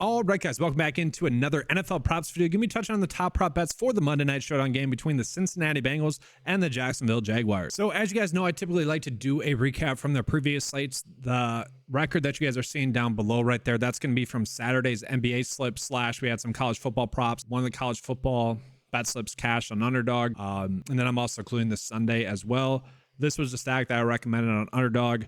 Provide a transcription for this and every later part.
All right, guys, welcome back into another NFL props video. Give me touching on the top prop bets for the Monday night showdown game between the Cincinnati Bengals and the Jacksonville Jaguars. So as you guys know, I typically like to do a recap from the previous slates. The record that you guys are seeing down below right there, that's going to be from Saturday's NBA slip / we had some college football props. One of the college football bet slips cashed on Underdog. And then I'm also including this Sunday as well. This was the stack that I recommended on Underdog.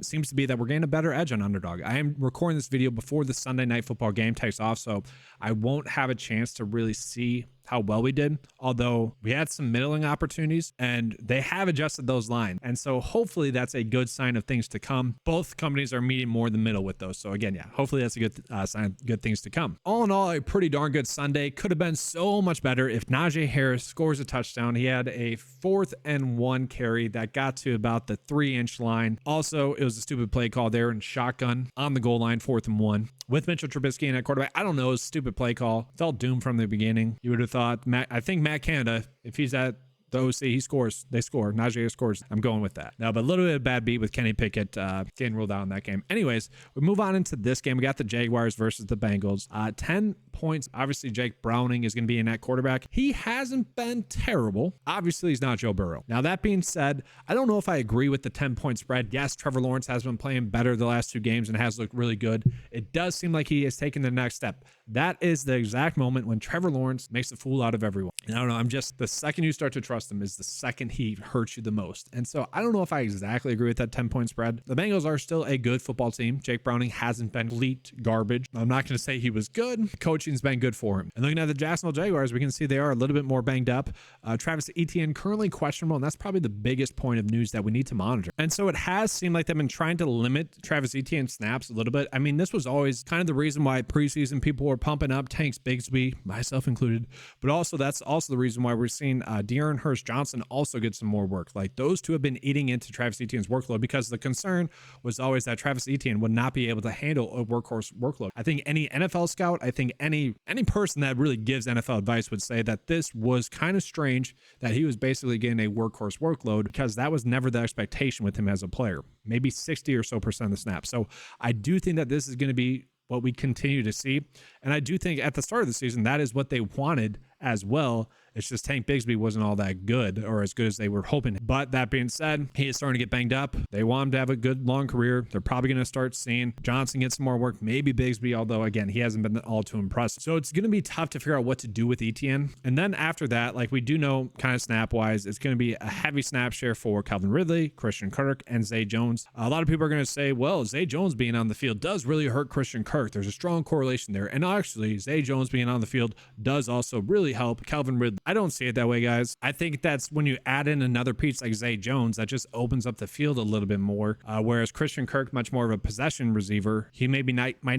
Seems to be that we're getting a better edge on Underdog. I am recording this video before the Sunday night football game takes off, so I won't have a chance to really see how well we did, although we had some middling opportunities and they have adjusted those lines. And so hopefully that's a good sign of things to come. Both companies are meeting more in the middle with those. So again, yeah, hopefully that's a good sign of good things to come. All in all, a pretty darn good Sunday. Could have been so much better if Najee Harris scores a touchdown. He had a 4th and 1 carry that got to about the 3-inch line. Also, it was a stupid play call there and shotgun on the goal line, 4th and 1. With Mitchell Trubisky in at quarterback, I don't know, it was a stupid play call. It's all doomed from the beginning. You would have thought, I think Matt Canada, if he's at the OC, he scores. They score. Najee scores. I'm going with that. Now, but a little bit of bad beat with Kenny Pickett getting ruled out in that game. Anyways, we move on into this game. We got the Jaguars versus the Bengals. 10 points. Obviously, Jake Browning is going to be in at quarterback. He hasn't been terrible. Obviously, he's not Joe Burrow. Now, that being said, I don't know if I agree with the 10-point spread. Yes, Trevor Lawrence has been playing better the last 2 games and has looked really good. It does seem like he has taken the next step. That is the exact moment when Trevor Lawrence makes a fool out of everyone. And I don't know, the second you start to trust him is the second he hurts you the most. And so I don't know if I exactly agree with that 10-point spread. The Bengals are still a good football team. Jake Browning hasn't been complete garbage. I'm not going to say he was good. Coaching's been good for him. And looking at the Jacksonville Jaguars, we can see they are a little bit more banged up. Travis Etienne currently questionable, and that's probably the biggest point of news that we need to monitor. And so it has seemed like they've been trying to limit Travis Etienne snaps a little bit. I mean, this was always kind of the reason why preseason people were pumping up Tanks Bigsby, myself included, but also that's also the reason why we're seeing De'Aaron Hurst-Johnson also get some more work. Like those two have been eating into Travis Etienne's workload because the concern was always that Travis Etienne would not be able to handle a workhorse workload. I think any NFL scout, I think any person that really gives NFL advice would say that this was kind of strange that he was basically getting a workhorse workload because that was never the expectation with him as a player. Maybe 60 or so percent of the snaps. So I do think that this is going to be what we continue to see. And I do think at the start of the season, that is what they wanted as well. It's just Tank Bigsby wasn't all that good or as good as they were hoping. But that being said, he is starting to get banged up. They want him to have a good long career. They're probably going to start seeing Johnson get some more work, maybe Bigsby, although again, he hasn't been all too impressive. So it's going to be tough to figure out what to do with Etienne. And then after that, like we do know kind of snap wise, it's going to be a heavy snap share for Calvin Ridley, Christian Kirk, and Zay Jones. A lot of people are going to say, well, Zay Jones being on the field does really hurt Christian Kirk. There's a strong correlation there. And actually, Zay Jones being on the field does also really help Calvin Ridley. I don't see it that way, guys. I think that's when you add in another piece like Zay Jones, that just opens up the field a little bit more. Whereas Christian Kirk, much more of a possession receiver, he might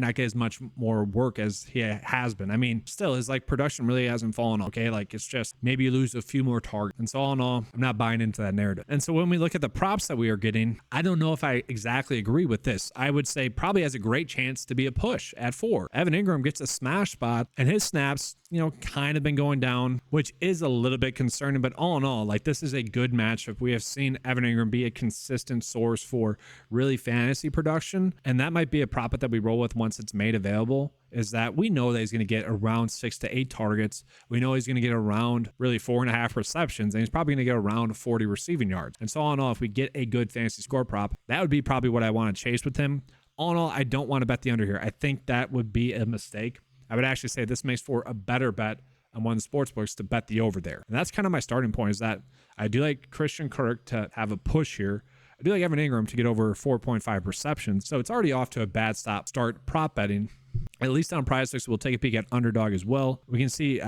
not get as much more work as he has been. I mean, still his production really hasn't fallen off. Okay, it's just maybe you lose a few more targets. And so all in all, I'm not buying into that narrative. And so when we look at the props that we are getting, I don't know if I exactly agree with this. I would say probably has a great chance to be a push at 4. Evan Ingram gets a smash spot and his snaps, kind of been going down, which is a little bit concerning, but all in all, this is a good matchup. We have seen Evan Ingram be a consistent source for really fantasy production, and that might be a prop that we roll with once it's made available, is that we know that he's going to get around 6 to 8 targets. We know he's going to get around really 4.5 receptions, and he's probably going to get around 40 receiving yards. And so all in all, if we get a good fantasy score prop, that would be probably what I want to chase with him. All in all, I don't want to bet the under here. I think that would be a mistake. I would actually say this makes for a better bet on one of the sports books to bet the over there. And that's kind of my starting point, is that I do like Christian Kirk to have a push here. I do like Evan Ingram to get over 4.5 receptions. So it's already off to a bad start prop betting. At least on PrizePicks, we'll take a peek at Underdog as well. We can see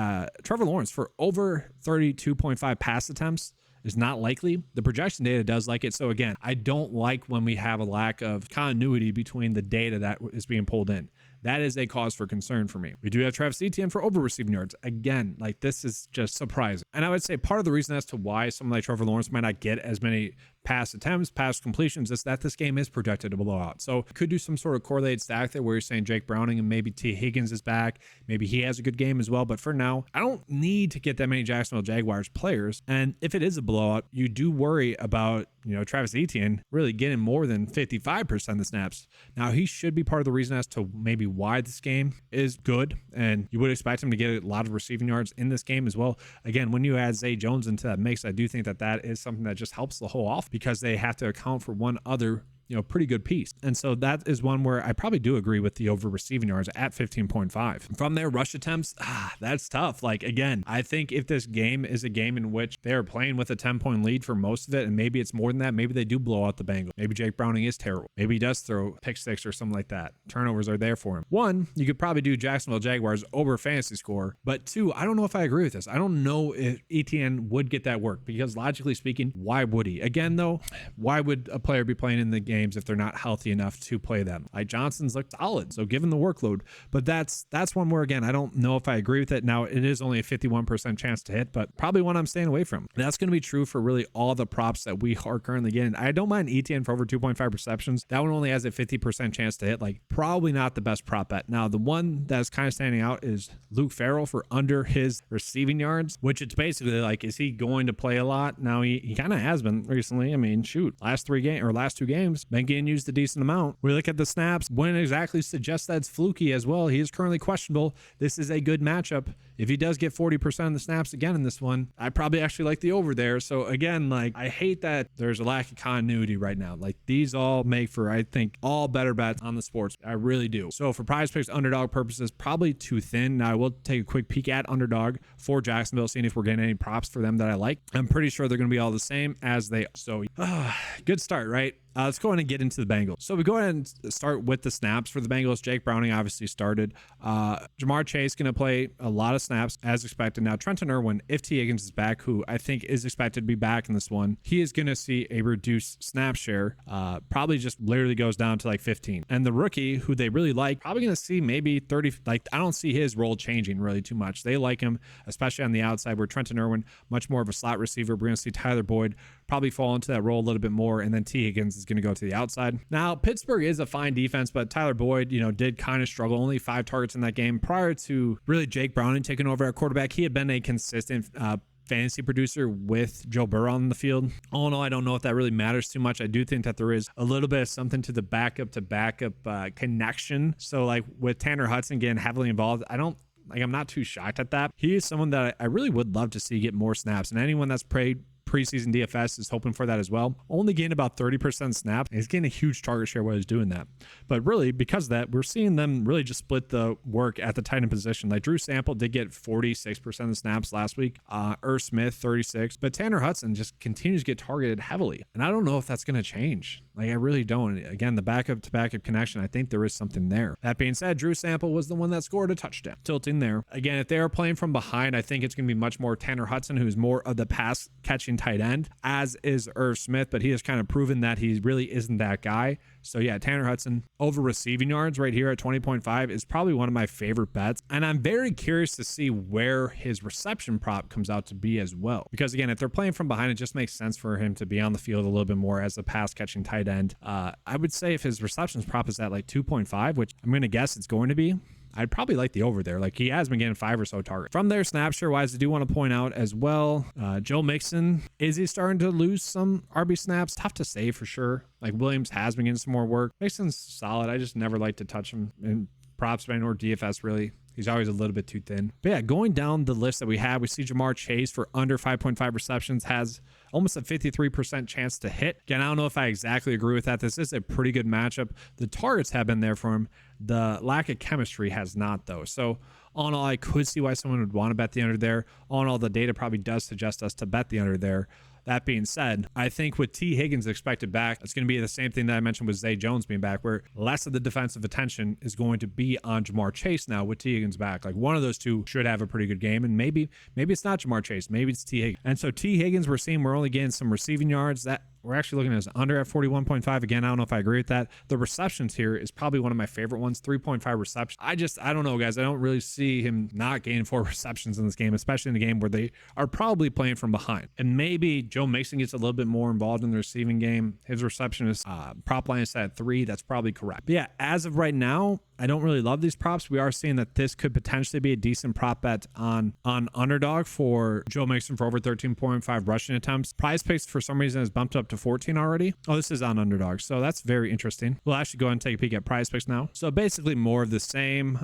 Trevor Lawrence for over 32.5 pass attempts is not likely. The projection data does like it. So again, I don't like when we have a lack of continuity between the data that is being pulled in. That is a cause for concern for me. We do have Travis Etienne for over receiving yards. Again, this is just surprising. And I would say part of the reason as to why someone like Trevor Lawrence might not get as many pass attempts, pass completions, is that this game is projected to blow out. So could do some sort of correlated stack there where you're saying Jake Browning and maybe T. Higgins is back. Maybe he has a good game as well. But for now, I don't need to get that many Jacksonville Jaguars players. And if it is a blowout, you do worry about, Travis Etienne really getting more than 55% of the snaps. Now, he should be part of the reason as to maybe why this game is good. And you would expect him to get a lot of receiving yards in this game as well. Again, when you add Zay Jones into that mix, I do think that is something that just helps the whole off because they have to account for one other pretty good piece. And so that is one where I probably do agree with the over receiving yards at 15.5. From their rush attempts, that's tough. Like, again, I think if this game is a game in which they're playing with a 10-point lead for most of it, and maybe it's more than that, maybe they do blow out the Bengals. Maybe Jake Browning is terrible. Maybe he does throw pick six or something like that. Turnovers are there for him. One, you could probably do Jacksonville Jaguars over fantasy score. But two, I don't know if I agree with this. I don't know if Etienne would get that work because logically speaking, why would he? Again, though, why would a player be playing in the game if they're not healthy enough to play them? Like, Johnson's looked solid, so given the workload, but that's one where, again, I don't know if I agree with it. Now, it is only a 51% chance to hit, but probably one I'm staying away from. That's going to be true for really all the props that we are currently getting. I don't mind Etienne for over 2.5 receptions. That one only has a 50% chance to hit. Like, probably not the best prop bet. Now, the one that's kind of standing out is Luke Farrell for under his receiving yards, which it's basically like, is he going to play a lot? Now, he kind of has been recently. I mean, shoot, last two games been getting used a decent amount. We look at the snaps, wouldn't exactly suggest that's fluky as well. He is currently questionable. This is a good matchup. If he does get 40% of the snaps again in this one, I probably actually like the over there. So again, like, I hate that there's a lack of continuity right now. Like, these all make for, I think, all better bets on the sports. I really do. So for PrizePicks underdog purposes, probably too thin. Now I will take a quick peek at underdog for Jacksonville, seeing if we're getting any props for them that I like. I'm pretty sure they're going to be all the same as they. So good start, right? Let's go ahead and get into the Bengals. So we go ahead and start with the snaps for the Bengals. Jake Browning obviously started. Jamar Chase going to play a lot of snaps as expected. Now, Trenton Irwin, if T. Higgins is back, who I think is expected to be back in this one, he is going to see a reduced snap share. Probably just literally goes down to like 15. And the rookie, who they really like, probably going to see maybe 30. Like, I don't see his role changing really too much. They like him, especially on the outside, where Trenton Irwin, much more of a slot receiver. We're going to see Tyler Boyd probably fall into that role a little bit more, and then T. Higgins is going to go to the outside. Now, Pittsburgh is a fine defense, but Tyler Boyd, did kind of struggle. Only 5 targets in that game. Prior to really Jake Browning taking over at quarterback, he had been a consistent fantasy producer with Joe Burrow on the field. All in all, I don't know if that really matters too much. I do think that there is a little bit of something to the backup connection. So, like, with Tanner Hudson getting heavily involved, I'm not too shocked at that. He is someone that I really would love to see get more snaps, and anyone that's played preseason DFS is hoping for that as well. Only gained about 30% snap. He's getting a huge target share while he's doing that. But really, because of that, we're seeing them really just split the work at the tight end position. Like, Drew Sample did get 46% of the snaps last week. Irv Smith, 36. But Tanner Hudson just continues to get targeted heavily. And I don't know if that's going to change. Like, I really don't. Again, the backup to backup connection, I think there is something there. That being said, Drew Sample was the one that scored a touchdown. Tilting there. Again, if they are playing from behind, I think it's going to be much more Tanner Hudson, who's more of the pass catching tight end, as is Irv Smith, but he has kind of proven that he really isn't that guy. So yeah, Tanner Hudson over receiving yards right here at 20.5 is probably one of my favorite bets. And I'm very curious to see where his reception prop comes out to be as well. Because again, if they're playing from behind, it just makes sense for him to be on the field a little bit more as a pass catching tight end. I would say if his receptions prop is at like 2.5, which I'm going to guess it's going to be, I'd probably like the over there. Like, he has been getting 5 or so targets. From there, snap share wise, I do want to point out as well, Joe Mixon, is he starting to lose some RB snaps? Tough to say for sure. Like, Williams has been getting some more work. Mixon's solid. I just never like to touch him in props betting or DFS really. He's always a little bit too thin. But yeah, going down the list that we have, we see Jamar Chase for under 5.5 receptions has almost a 53% chance to hit. Again, I don't know if I exactly agree with that. This is a pretty good matchup. The targets have been there for him. The lack of chemistry has not, though. So all in all, I could see why someone would want to bet the under there. All in all, the data probably does suggest us to bet the under there. That being said, I think with T. Higgins expected back, it's going to be the same thing that I mentioned with Zay Jones being back, where less of the defensive attention is going to be on Jamar Chase now with T. Higgins back. Like, one of those two should have a pretty good game, and maybe it's not Jamar Chase, maybe it's T. Higgins. And so T. Higgins, we're only getting some receiving yards. That We're actually looking at his under at 41.5. Again, I don't know if I agree with that. The receptions here is probably one of my favorite ones, 3.5 receptions. I don't know, guys. I don't really see him not gaining 4 receptions in this game, especially in a game where they are probably playing from behind. And maybe Joe Mixon gets a little bit more involved in the receiving game. His reception is prop line is set at 3. That's probably correct. But yeah, as of right now, I don't really love these props. We are seeing that this could potentially be a decent prop bet on underdog for Joe Mixon for over 13.5 rushing attempts. PrizePicks for some reason has bumped up to 14 already. Oh, this is on underdog, so that's very interesting. We'll actually go ahead and take a peek at PrizePicks now. So basically more of the same.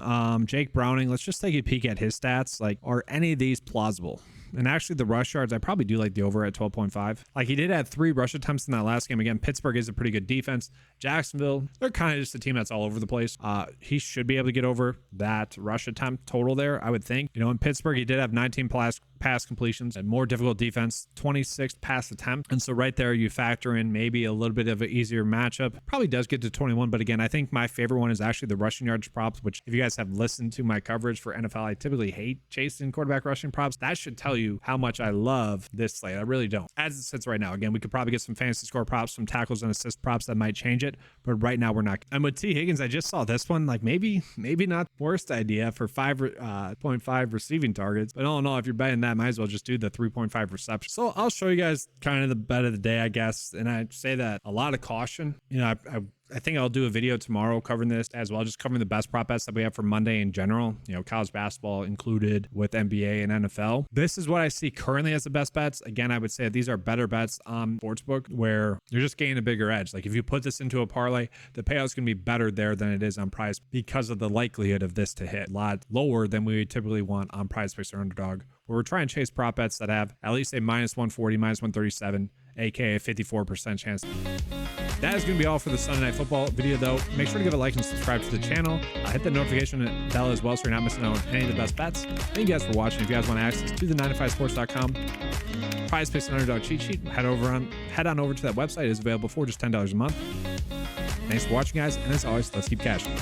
Jake Browning, let's just take a peek at his stats. Like, are any of these plausible? And actually the rush yards, I probably do like the over at 12.5. Like, he did have 3 rush attempts in that last game. Again, Pittsburgh is a pretty good defense. Jacksonville, they're kind of just a team that's all over the place. He should be able to get over that rush attempt total there, I would think. You know, in Pittsburgh, he did have 19 pass completions and more difficult defense, 26 pass attempt. And so right there, you factor in maybe a little bit of an easier matchup. Probably does get to 21, but again, I think my favorite one is actually the rushing yards props, which if you guys have listened to my coverage for NFL, I typically hate chasing quarterback rushing props. That should tell you how much I love this slate. I really don't. As it sits right now, again, we could probably get some fantasy score props, some tackles and assist props that might change it, but right now we're not. And with T. Higgins, I just saw this one, like maybe not worst idea for 5.5 receiving targets, but all in all, if you're betting that, might as well just do the 3.5 reception. So I'll show you guys kind of the bet of the day, I guess. And I say that a lot of caution. You know, I think I'll do a video tomorrow covering this as well, just covering the best prop bets that we have for Monday in general, you know, college basketball included with NBA and NFL. This is what I see currently as the best bets. Again, I would say these are better bets on Sportsbook where you're just gaining a bigger edge. Like if you put this into a parlay, the payout's going to be better there than it is on Prize because of the likelihood of this to hit a lot lower than we typically want on PrizePicks or Underdog, where we're trying to chase prop bets that have at least a -140, -137, aka 54% chance. That is going to be all for the Sunday Night Football video, though. Make sure to give a like and subscribe to the channel. Hit the notification bell as well so you're not missing out on any of the best bets. Thank you guys for watching. If you guys want access to the 9to5sports.com PrizePicks and Underdog cheat sheet, head on over to that website. It is available for just $10 a month. Thanks for watching, guys, and as always, let's keep cashing.